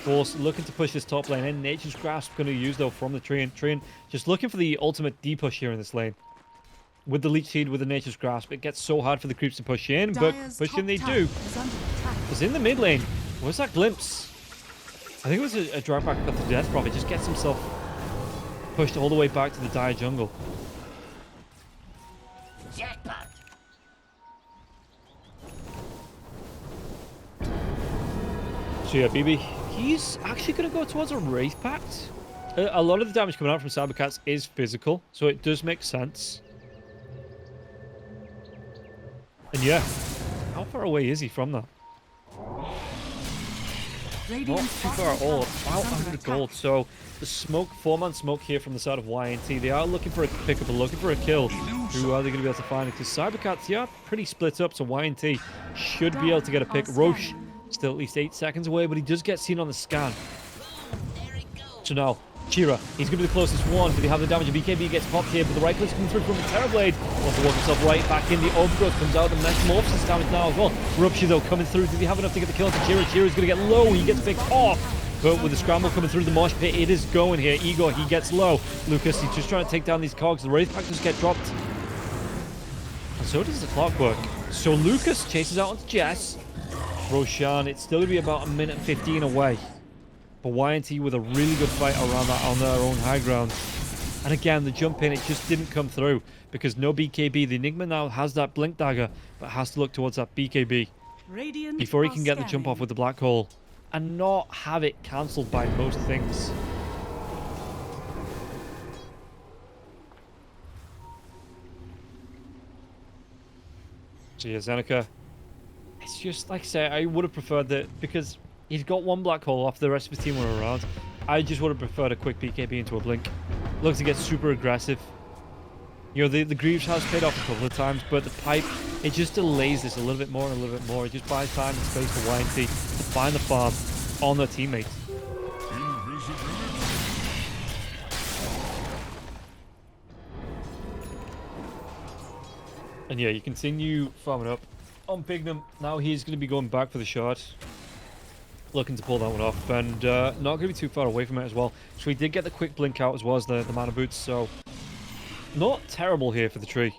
Force looking to push this top lane in. Nature's Grasp going to use though from the Treant. Treant just looking for the ultimate D-push here in this lane. With the Leech Seed, with the Nature's Grasp, it gets so hard for the creeps to push in, but push in they do. It's in the mid lane. Where's that glimpse? I think it was a drag back up the Death Prophet. Just gets himself pushed all the way back to the dire jungle. Jackpot. So yeah, BB, he's actually going to go towards a Wraith Pact. A lot of the damage coming out from Cybercats is physical, so it does make sense. And yeah, how far away is he from that? Not too far at all, about 100 gold. So the smoke, 4-man smoke here from the side of YNT. They are looking for a pickup, looking for a kill. Who are they going to be able to find? Because Cybercats, yeah, pretty split up. So YNT should be able to get a pick. Roche still at least 8 seconds away, but he does get seen on the scan. So now, Chira, he's going to be the closest one. Do they have the damage? BKB gets popped here, but the right click's coming through from the Terrorblade. Wants to work himself right back in. The Overgrowth comes out. The Mesh morphs his damage now as well. Rupture, though, coming through. Do they have enough to get the kill to Chira? Chira's going to get low. He gets picked off. But with the scramble coming through the mosh pit, it is going here. Igor, he gets low. Lucas, he's just trying to take down these cogs. The Wraith Pack just get dropped. And so does the Clockwork. So Lucas chases out onto Jess. Roshan, it's still going to be about 1:15 away. But YNT with a really good fight around that on their own high ground. And again, the jump in, it just didn't come through because no BKB. The Enigma now has that Blink Dagger, but has to look towards that BKB before he can get the jump off with the Black Hole and not have it cancelled by most things. So yeah, Zeneca, it's just, like I say, I would have preferred that because he's got one black hole off, the rest of his team were around. I just would have preferred a quick BKB into a blink. Looks to get super aggressive. You know, the Greaves has paid off a couple of times, but the pipe, it just delays this a little bit more and a little bit more. It just buys time and space for YNT to find the farm on their teammates. And yeah, you continue farming up on Bignum. Now he's going to be going back for the shard. Looking to pull that one off, and not going to be too far away from it as well. So he did get the quick blink out as well as the mana boots, so not terrible here for the tree.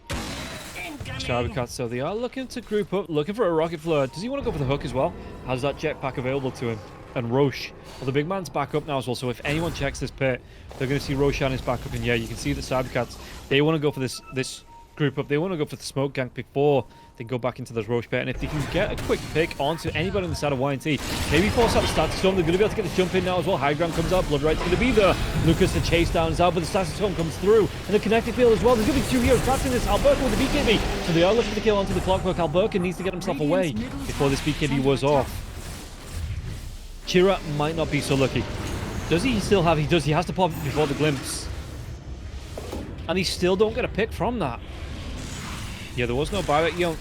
Cybercats, so they are looking to group up, looking for a rocket flare. Does he want to go for the hook as well? Has that jetpack available to him? And Roche, well, the big man's back up now as well, so if anyone checks this pit, they're going to see Roshan is back up, and yeah, you can see the Cybercats, they want to go for this group up. They want to go for the smoke gank before they go back into this Roche pit, and if they can get a quick pick onto anybody on the side of YNT, maybe force out the static storm. They're going to be able to get the jump in now as well. High ground comes out, Blood Right's going to be there. Lucas, the chase down is out, but the static storm comes through, and the kinetic field as well. There's going to be two heroes trapped in this. Alberca with the BKB, so they are looking to kill onto the clockwork. Alberca needs to get himself away before this BKB was off. Chira might not be so lucky. Does he still have? He does. He has to pop it before the glimpse, and he still don't get a pick from that. Yeah, there was no buyback. You know,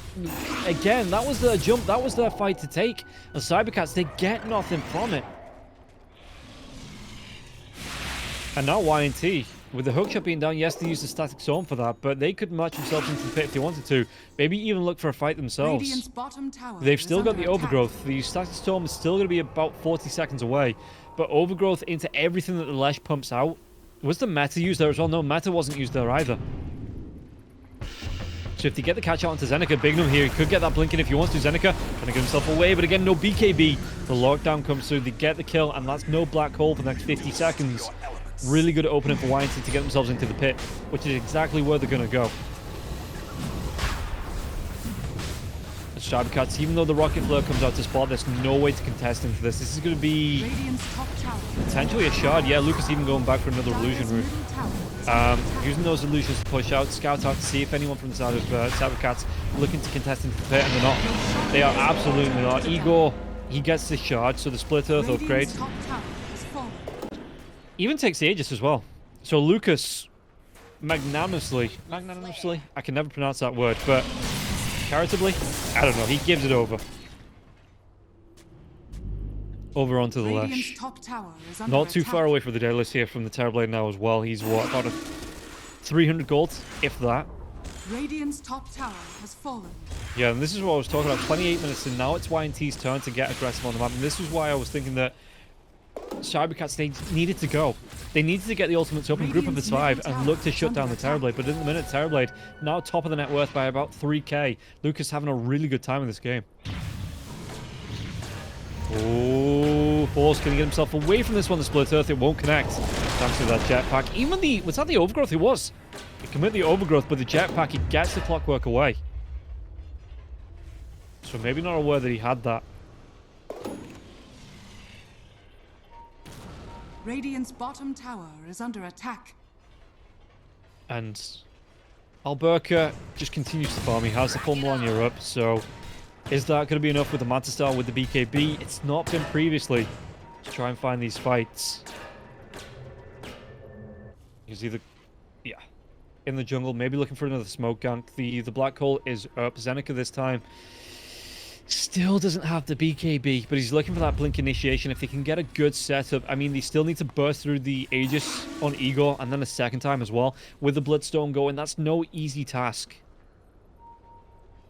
again, that was their jump. That was their fight to take. And Cybercats, they get nothing from it. And now YNT, with the hookshot being down, yes, they used the static storm for that, but they could match themselves into the pit if they wanted to. Maybe even look for a fight themselves. They've still got the overgrowth. The static storm is still going to be about 40 seconds away. But overgrowth into everything that the Lesh pumps out. Was the meta used there as well? No, meta wasn't used there either. So if they get the catch out onto Zeneca, Bignum here, he could get that blinking if he wants to. Zeneca trying to get himself away, but again, no BKB. The lockdown comes through, they get the kill, and that's no black hole for the next 50 seconds. Really good at opening for YNT to get themselves into the pit, which is exactly where they're going to go. The Cybercats, even though the rocket flare comes out to spot, there's no way to contest into this. This is going to be potentially a shard. Yeah, Lucas even going back for another illusion route. Using those illusions to push out, scout out to see if anyone from the side of Cybercats looking to contest into the pit, and they're not. They are absolutely not. Igor, he gets the shard, so the split earth upgrade. Even takes the Aegis as well. So Lucas, magnanimously, I can never pronounce that word, but charitably, I don't know, he gives it over. Over onto the Lesh. Not too far away from the Daedalus here from the Terrorblade now as well. He's what, about 300 gold, if that. Radiant's top tower has fallen. Yeah, and this is what I was talking about. 28 minutes in, now it's YNT's turn to get aggressive on the map. And this is why I was thinking that Cybercats, they needed to go. They needed to get the ultimates up in group of the 5 and look to shut down the Terrorblade. But in the minute, Terrorblade now top of the net worth by about 3k. Lucas having a really good time in this game. Oh, Force can he get himself away from this one. The split earth, it won't connect. Thanks to that jetpack. Even the, was that the overgrowth? It was. He commit the overgrowth, but the jetpack, he gets the clockwork away. So maybe not aware that he had that. Radiant's bottom tower is under attack. And Alberca just continues to farm. He has the full Melania up, so is that going to be enough with the Manta Star with the BKB? It's not been previously to try and find these fights. He's either, yeah, in the jungle, maybe looking for another smoke gank. The black hole is up. Zeneca this time still doesn't have the BKB, but he's looking for that blink initiation. If they can get a good setup, I mean, they still need to burst through the Aegis on Igor, and then a second time as well. With the Bloodstone going, that's no easy task.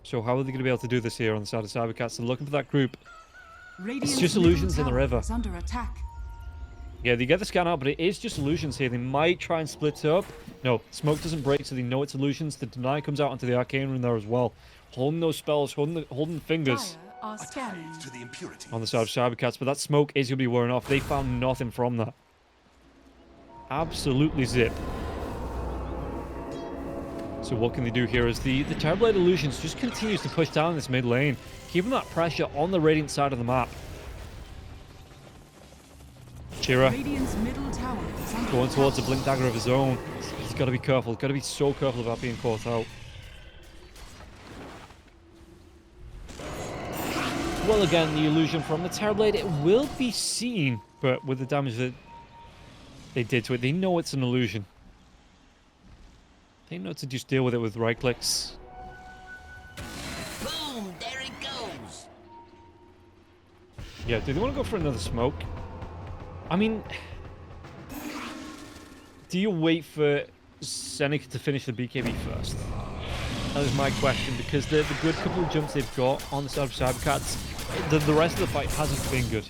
So how are they going to be able to do this here on the side of Cybercats? They're looking for that group. It's just illusions in the river. Under attack. Yeah, they get the scan out, but it is just illusions here. They might try and split it up. No, smoke doesn't break, so they know it's illusions. The deny comes out onto the arcane rune there as well. Holding those spells, holding fingers Are scanning. To the impurities. on the side of Cybercats, but that smoke is going to be wearing off. They found nothing from that. Absolutely zip. So what can they do here as the Terrorblade Illusions just continues to push down this mid lane, keeping that pressure on the Radiant side of the map. Chira going towards a Blink Dagger of his own. He's got to be careful, got to be so careful about being caught out. Well, again, the illusion from the Terrorblade, it will be seen, but with the damage that they did to it, they know it's an illusion. They know to just deal with it with right clicks. Boom! There it goes. Yeah, do they want to go for another smoke? I mean, do you wait for Seneca to finish the BKB first? That is my question, because the good couple of jumps they've got on the side of Cybercats, the rest of the fight hasn't been good.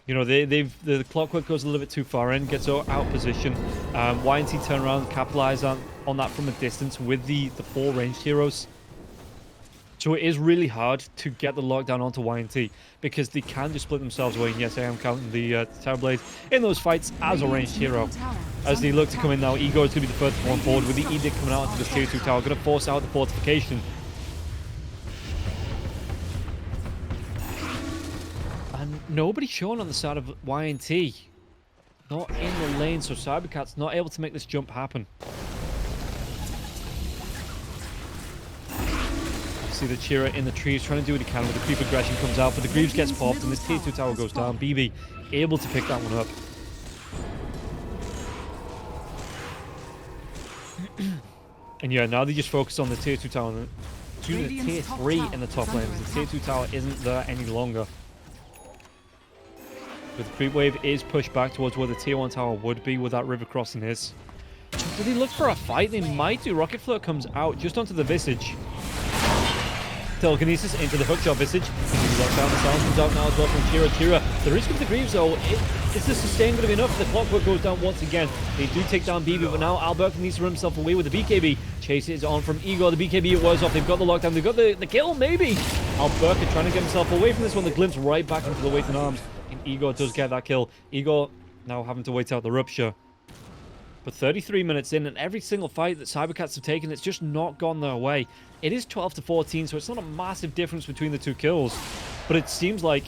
You know, the Clockwork goes a little bit too far in, gets out of position. YNT turn around and capitalize on that from a distance with the 4 ranged heroes. So it is really hard to get the lockdown onto YNT, because they can just split themselves away. And yes, I am counting the Terrorblade in those fights as a ranged hero. As they look to come in now, Igor is going to be the first one forward, with the Edict coming out into the tier 2 tower, going to force out the fortification. And nobody shown on the side of YNT. Not in the lane, so Cybercats not able to make this jump happen. See the Chira in the trees trying to do what he can with the creep aggression comes out, but the Greaves gets popped and this tier 2 tower goes down. BB able to pick that one up. And yeah, now they just focus on the tier 2 tower and the tier 3 in the top lane. The tier 2 tower isn't there any longer. But the creep wave is pushed back towards where the tier 1 tower would be, where that river crossing is. Do they look for a fight? They might do. Rocket Flirt comes out just onto the Visage. Telekinesis into the hookshot Visage. Lockdown, the sound comes out now as well from Chira. The risk of the Greaves though, is the sustain going to be enough? The Clockwork goes down once again. They do take down BB, but now Alberta needs to run himself away with the BKB. Chase is on from Igor. The BKB it was off. They've got the lockdown. They've got the kill, maybe. Alberta trying to get himself away from this one. The glimpse right back into the waiting arms. And Igor does get that kill. Igor now having to wait out the rupture. But 33 minutes in, and every single fight that Cybercats have taken, it's just not gone their way. It is 12-14, so it's not a massive difference between the 2 kills. But it seems like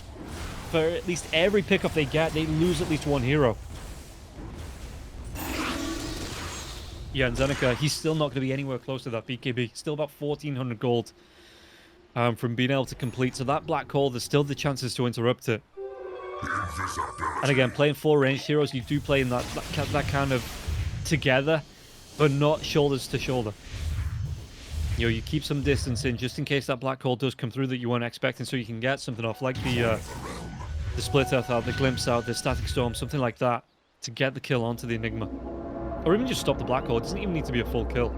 for at least every pickup they get, they lose at least 1 hero. Yeah, and Zeneca, he's still not going to be anywhere close to that BKB. Still about 1,400 gold from being able to complete. So that Black Hole, there's still the chances to interrupt it. And again, playing 4 ranged heroes, you do play in that kind of together, but not shoulders to shoulder. You know, you keep some distance in just in case that black hole does come through that you weren't expecting, so you can get something off, like the split earth out, the glimpse out, the static storm, something like that, to get the kill onto the Enigma, or even just stop the black hole. It doesn't even need to be a full kill.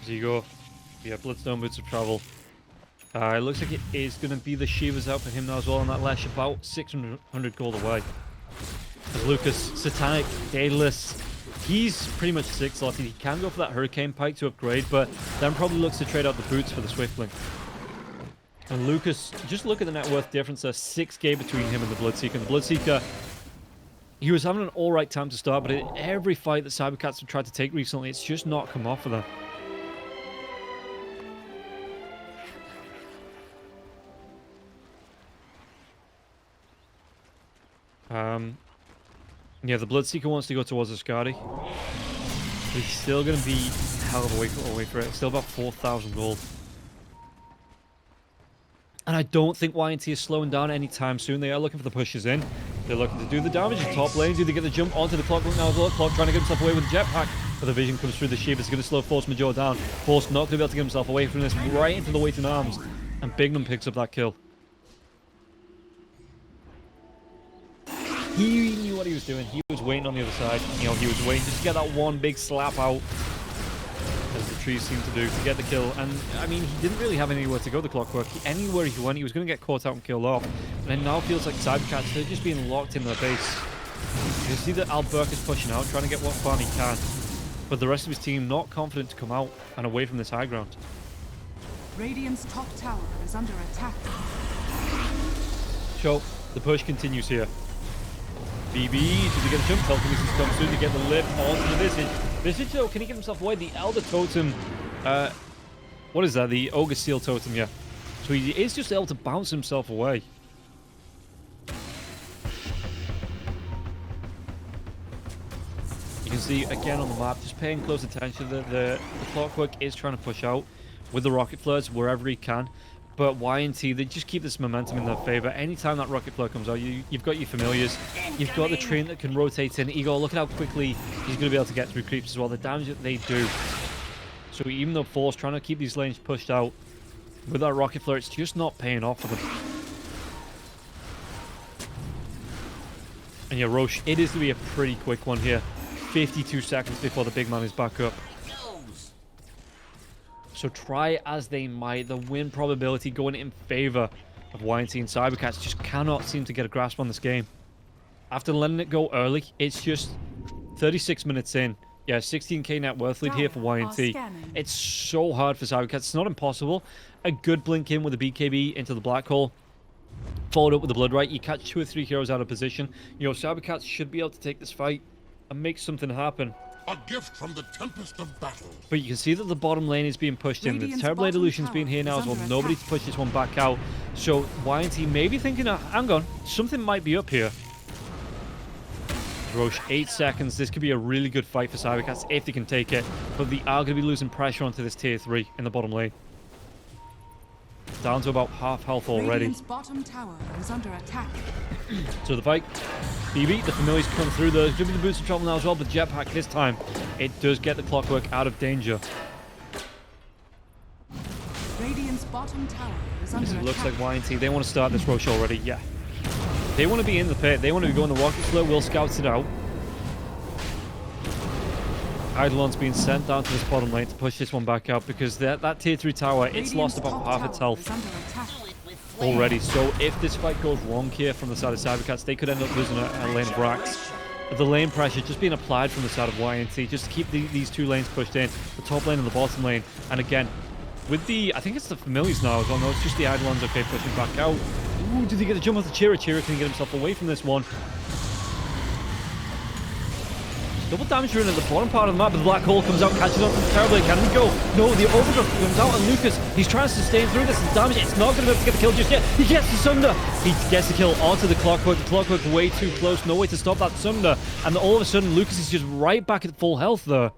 There you go. Yeah, Bloodstone Boots of Travel. It looks like it is going to be the Shivas out for him now as well, and that lash about 600 gold away. As Lucas, Satanic, Daedalus, he's pretty much 6 slotted. He can go for that Hurricane Pike to upgrade, but then probably looks to trade out the boots for the Swiftling. And Lucas, just look at the net worth difference there, 6k between him and the Bloodseeker. And the Bloodseeker, he was having an alright time to start, but in every fight that Cybercats have tried to take recently, it's just not come off for them. Yeah, the Bloodseeker wants to go towards the Skadi. But he's still going to be a hell of a way for it. Still about 4,000 gold. And I don't think YNT is slowing down anytime soon. They are looking for the pushes in. They're looking to do the damage in top lane. Do they get the jump onto the Clockwork now as well? Clock trying to get himself away with the jetpack. But the vision comes through the Shiv. It's going to slow Force Majeure down. Force not going to be able to get himself away from this, right into the waiting arms. And Bignum picks up that kill. He knew what he was doing. He was waiting on the other side. You know, he was waiting just to get that one big slap out, as the trees seem to do, to get the kill. And, I mean, he didn't really have anywhere to go, the Clockwork. Anywhere he went, he was going to get caught out and killed off. And it now feels like Cybercats, they're just being locked in their base. You see that Alberk is pushing out, trying to get what farm he can. But the rest of his team not confident to come out and away from this high ground. Radiant's top tower is under attack. So, the push continues here. BB, does he get a jump? Telekinesis comes through to get the lift onto the Visage. Visage, though, can he get himself away? The Elder Totem, what is that? The Ogre Seal Totem, yeah. So he is just able to bounce himself away. see again on the map, just paying close attention. The Clockwork is trying to push out with the rocket flares wherever he can. But YNT, they just keep this momentum in their favor. Anytime that rocket flare comes out, you've got your familiars. You've got the train that can rotate in. Igor, look at how quickly he's going to be able to get through creeps as well. The damage that they do. So even though Force trying to keep these lanes pushed out with that rocket flare, it's just not paying off for them. And yeah, Roche, it is going to be a pretty quick one here. 52 seconds before the big man is back up. So try as they might, the win probability going in favor of YNT and cybercats just cannot seem to get a grasp on this game. After letting it go early, it's just 36 minutes in. Yeah, 16k net worth lead here for YNT. It's so hard for cybercats. It's not impossible. A good blink in with a BKB into the black hole. Followed up with the blood right. You catch 2 or 3 heroes out of position. You know, cybercats should be able to take this fight and make something happen. A gift from the tempest of battle. But you can see that the bottom lane is being pushed in. The Terrorblade Illusion's been here now as well. Nobody to push this one back out. So YNT may be thinking, hang on, something might be up here. Roche, 8 seconds. This could be a really good fight for cybercats if they can take it. But they are going to be losing pressure onto this tier 3 in the bottom lane. Down to about half health already. Radiant's bottom tower is under attack. So the fight. BB, the familiars come through. There's going to be the boots of trouble now as well, but Jetpack this time, it does get the Clockwork out of danger. Radiant's bottom tower is under It attack. looks like YNT, they want to start this rush already, yeah. They want to be in the pit. They want to be going the rocket flow. Will scouts it out. Eidolon's being sent down to this bottom lane to push this one back out because that tier 3 tower, it's lost about half its health already. So if this fight goes wrong here from the side of cybercats, they could end up losing a lane of racks. The lane pressure just being applied from the side of YNT just to keep these 2 lanes pushed in, the top lane and the bottom lane. And again, with the, I think it's the familiars now as well. No, it's just the Eidolons, okay, pushing back out. Ooh, did he get the jump off the Chira? Chira can get himself away from this one. Double damage rune at the bottom part of the map, but the black hole comes out, catches on to the Terrorblade. Can he go? No, the overdrive comes out, and Lucas, he's trying to sustain through this damage. It's not going to be able to get the kill just yet. He gets the Sunder. He gets the kill onto the Clockwork. The Clockwork way too close. No way to stop that Sunder. And all of a sudden, Lucas is just right back at full health there.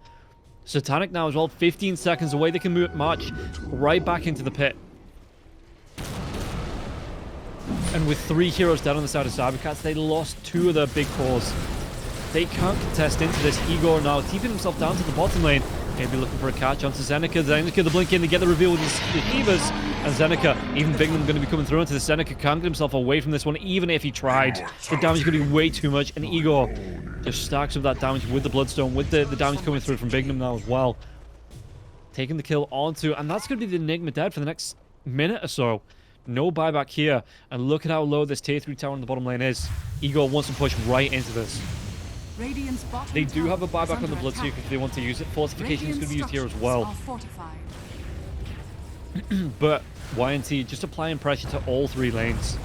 Satanic now as well, 15 seconds away. They can march right back into the pit. And with 3 heroes down on the side of cybercats, they lost 2 of their big cores. They can't contest into this. Igor now keeping himself down to the bottom lane. Maybe looking for a catch onto Zeneca. Zeneca, the blink in to get the reveal with the Shivas. And Zeneca, even Bignum going to be coming through into the Zeneca. Can't get himself away from this one, even if he tried. The damage is going to be way too much. And Igor just stacks up that damage with the Bloodstone, with the damage coming through from Bignum now as well. Taking the kill onto, and that's going to be the Enigma dead for the next minute or so. No buyback here. And look at how low this tier 3 tower in the bottom lane is. Igor wants to push right into this. They do have a buyback on the Bloodseeker if they want to use it. Fortification is going to be used here as well. But YNT just applying pressure to all 3 lanes.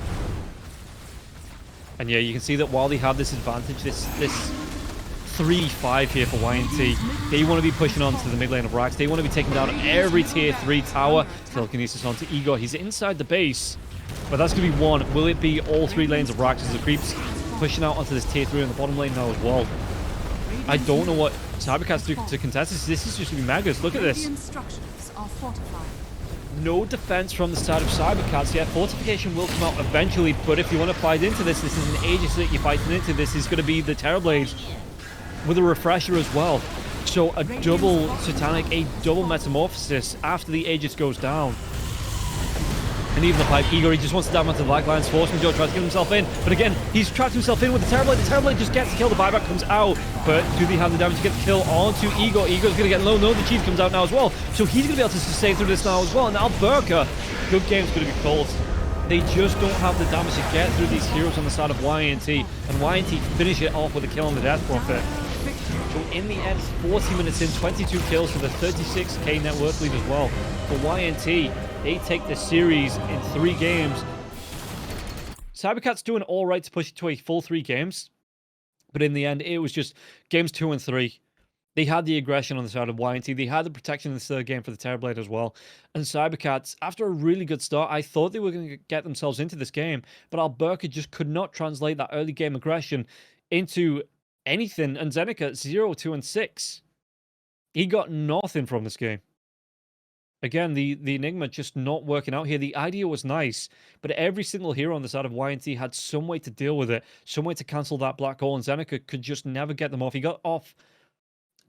And yeah, you can see that while they have this advantage, this 3-5 here for YNT, they want to be pushing on to the mid lane of racks. They want to be taking down every tier 3 tower. Telekinesis onto Igor. He's inside the base. But that's going to be one. Will it be all 3 lanes of racks as the creeps pushing out onto this tier 3 in the bottom lane now as well? I don't know what cybercats do to contest this. This is just going to be megas. Look at this. No defense from the side of cybercats yet. Fortification will come out eventually, but if you want to fight into this, this is an Aegis that you're fighting into. This is going to be the Terrorblade with a refresher as well. So a double Satanic, a double Metamorphosis after the Aegis goes down. And even the pipe, Igor, he just wants to dive onto the black lines. Force Major tries to get himself in, but again, he's trapped himself in with the Terrorblade. The Terrorblade just gets the kill, the buyback comes out, but do they have the damage to get the kill onto Igor? Igor's going to get low. No, the Chief comes out now as well, so he's going to be able to sustain through this now as well. And Alberca, good game's going to be called. They just don't have the damage to get through these heroes on the side of YNT, and YNT finish it off with a kill on the Death Prophet. So in the end, 40 minutes in, 22 kills for the 36k net worth lead as well. For YNT, they take the series in 3 games. cybercats doing all right to push it to a full 3 games. But in the end, it was just games 2 and 3. They had the aggression on the side of YNT. They had the protection in the 3rd game for the Terrorblade as well. And cybercats, after a really good start, I thought they were going to get themselves into this game. But Alberca just could not translate that early game aggression into anything, and Zeneca 0, 2, and 6. He got nothing from this game. Again, the Enigma just not working out here. The idea was nice, but every single hero on the side of YNT had some way to deal with it, some way to cancel that black hole, and Zeneca could just never get them off. He got off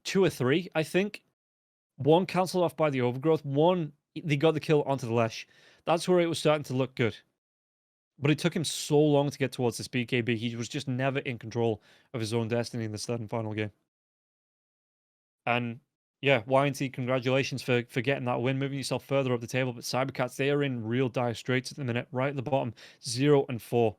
2 or 3, I think. One cancelled off by the Overgrowth. One, they got the kill onto the Lesh. That's where it was starting to look good. But it took him so long to get towards this BKB. He was just never in control of his own destiny in this third and final game. And yeah, YNT, congratulations for getting that win, moving yourself further up the table. But cybercats, they are in real dire straits at the minute, right at the bottom, 0 and 4.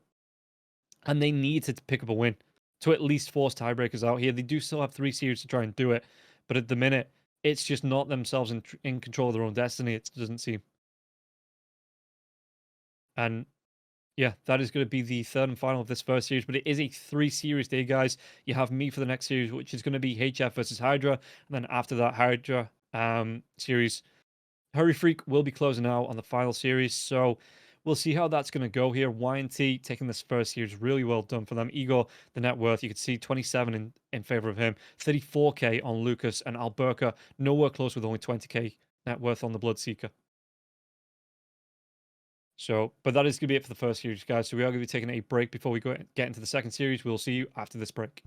And they need to pick up a win to at least force tiebreakers out here. They do still have 3 series to try and do it. But at the minute, it's just not themselves in control of their own destiny, it doesn't seem. And yeah, that is going to be the third and final of this first series, but it is a 3-series day, guys. You have me for the next series, which is going to be HF versus Hydra, and then after that, Hydra series. Hurry Freak will be closing out on the final series, so we'll see how that's going to go here. YNT taking this first series, really well done for them. Igor, the net worth, you could see 27 in favor of him, 34k on Lucas, and Alberca, nowhere close with only 20k net worth on the Bloodseeker. So, but that is going to be it for the first series, guys. So we are going to be taking a break before we get into the second series. We'll see you after this break.